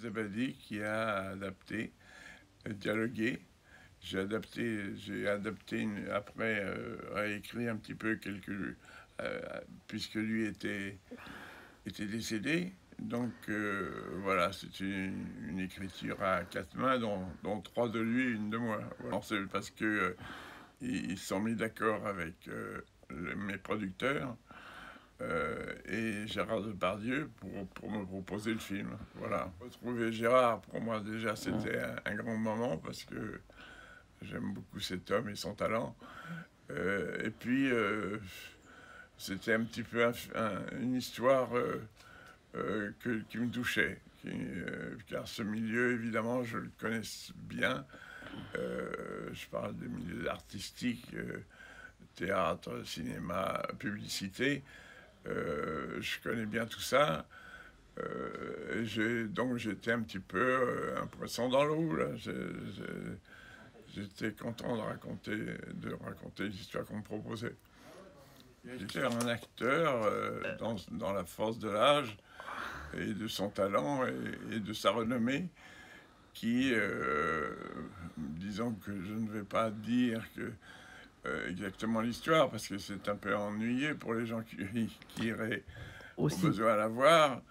Zebedi qui a adapté, dialogué. J'ai adapté après réécrit un petit peu puisque lui était décédé. Donc voilà, c'est une écriture à quatre mains, dont trois de lui et une de moi. Voilà. C'est parce que ils se sont mis d'accord avec mes producteurs et Gérard Depardieu pour me proposer le film. Voilà. Retrouver Gérard, pour moi déjà, c'était un grand moment parce que j'aime beaucoup cet homme et son talent. Et puis, c'était un petit peu une histoire qui me touchait. Car ce milieu, évidemment, je le connais bien. Je parle des milieux artistiques, théâtre, cinéma, publicité. Je connais bien tout ça. Donc j'étais un petit peu un poisson dans l'eau. J'étais content de raconter l'histoire qu'on me proposait. J'étais un acteur dans la force de l'âge et de son talent et de sa renommée qui, disons que je ne vais pas dire exactement l'histoire parce que c'est un peu ennuyeux pour les gens qui iraient au besoin à la voir.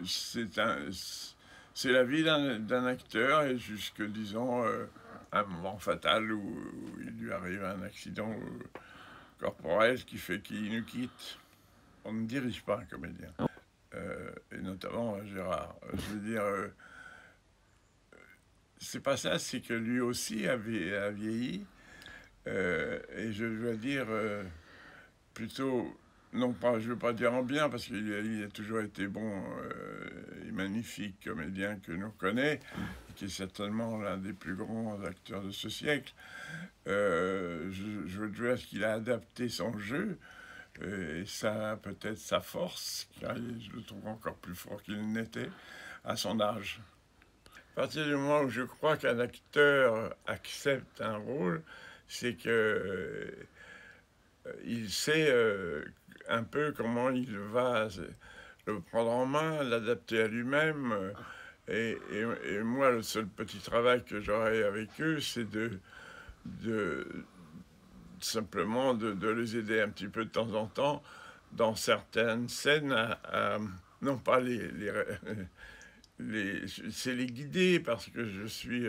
C'est la vie d'un acteur et jusque, disons, un moment fatal où il lui arrive un accident corporel qui fait qu'il nous quitte. On ne dirige pas un comédien. Et notamment Gérard. Je veux dire, c'est pas ça, c'est que lui aussi a vieilli. Et je dois dire, plutôt, non pas, je ne veux pas dire en bien, parce qu'il a toujours été bon et magnifique comédien que l'on connaît, qui est certainement l'un des plus grands acteurs de ce siècle. Je dois dire qu'il a adapté son jeu, et ça peut-être sa force, car je le trouve encore plus fort qu'il n'était à son âge. À partir du moment où je crois qu'un acteur accepte un rôle, c'est que il sait un peu comment il va le prendre en main, l'adapter à lui-même. Et moi, le seul petit travail que j'aurai avec eux, c'est simplement de les aider un petit peu de temps en temps dans certaines scènes non pas c'est les guider parce que je suis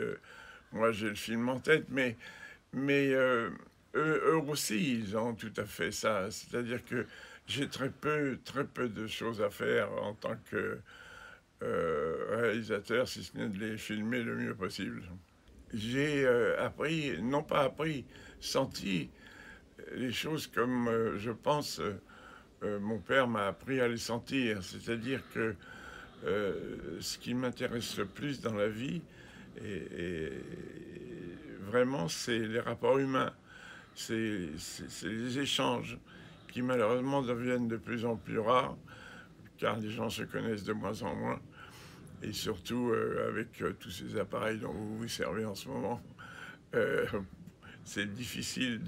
moi j'ai le film en tête, mais eux aussi ils ont tout à fait ça, c'est-à-dire que j'ai très peu de choses à faire en tant que réalisateur, si ce n'est de les filmer le mieux possible. J'ai appris, non pas appris, senti les choses comme je pense mon père m'a appris à les sentir, c'est-à-dire que ce qui m'intéresse le plus dans la vie, et vraiment, c'est les rapports humains, c'est les échanges qui malheureusement deviennent de plus en plus rares, car les gens se connaissent de moins en moins, et surtout avec tous ces appareils dont vous vous servez en ce moment, c'est difficile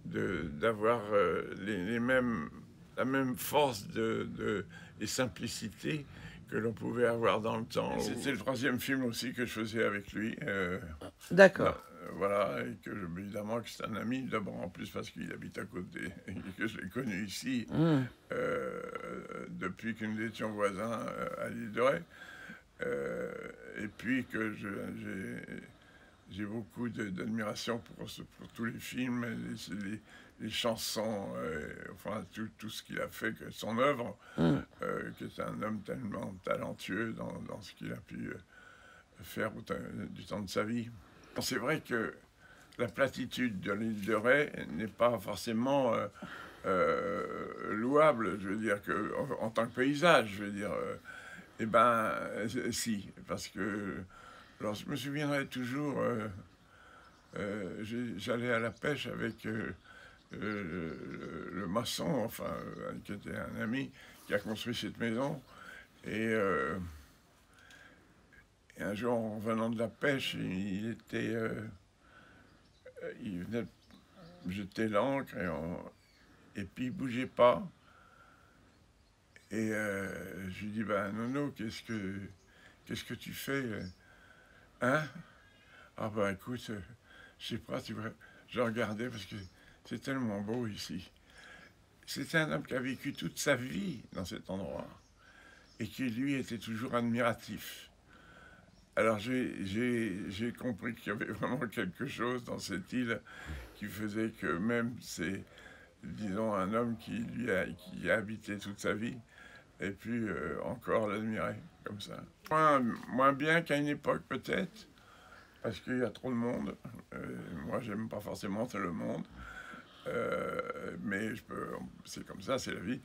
d'avoir la même force et simplicité que l'on pouvait avoir dans le temps. C'était le troisième film aussi que je faisais avec lui. D'accord. Voilà, et évidemment que c'est un ami, d'abord en plus parce qu'il habite à côté, et que je l'ai connu ici depuis que nous étions voisins à l'île de Ré. Et puis que j'ai beaucoup d'admiration pour tous les films, les chansons, enfin tout ce qu'il a fait, son œuvre, qui est un homme tellement talentueux dans ce qu'il a pu faire du temps de sa vie. C'est vrai que la platitude de l'île de Ré n'est pas forcément louable, je veux dire, en tant que paysage, je veux dire. Eh ben, si, parce que alors, je me souviendrai toujours, j'allais à la pêche avec le maçon, enfin, qui était un ami, qui a construit cette maison. Et un jour, en revenant de la pêche, il venait jeter l'ancre et puis il bougeait pas. Et je lui dis, ben Nono, qu'est-ce que tu fais? Hein? Ah ben écoute, je sais pas, tu vois, je regardais parce que c'est tellement beau ici. C'était un homme qui a vécu toute sa vie dans cet endroit et qui, lui, était toujours admiratif. Alors j'ai compris qu'il y avait vraiment quelque chose dans cette île qui faisait que même c'est, disons, un homme qui a habité toute sa vie et puis encore l'admirer comme ça. Moins bien qu'à une époque peut-être, parce qu'il y a trop de monde. Moi, j'aime pas forcément tout le monde, mais c'est comme ça, c'est la vie.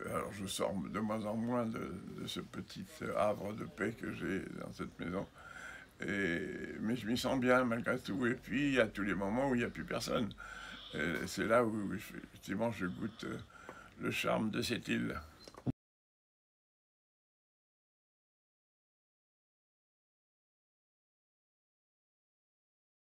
Alors je sors de moins en moins de ce petit havre de paix que j'ai dans cette maison. Mais je m'y sens bien malgré tout. Et puis il y a tous les moments où il n'y a plus personne. C'est là où effectivement je goûte le charme de cette île.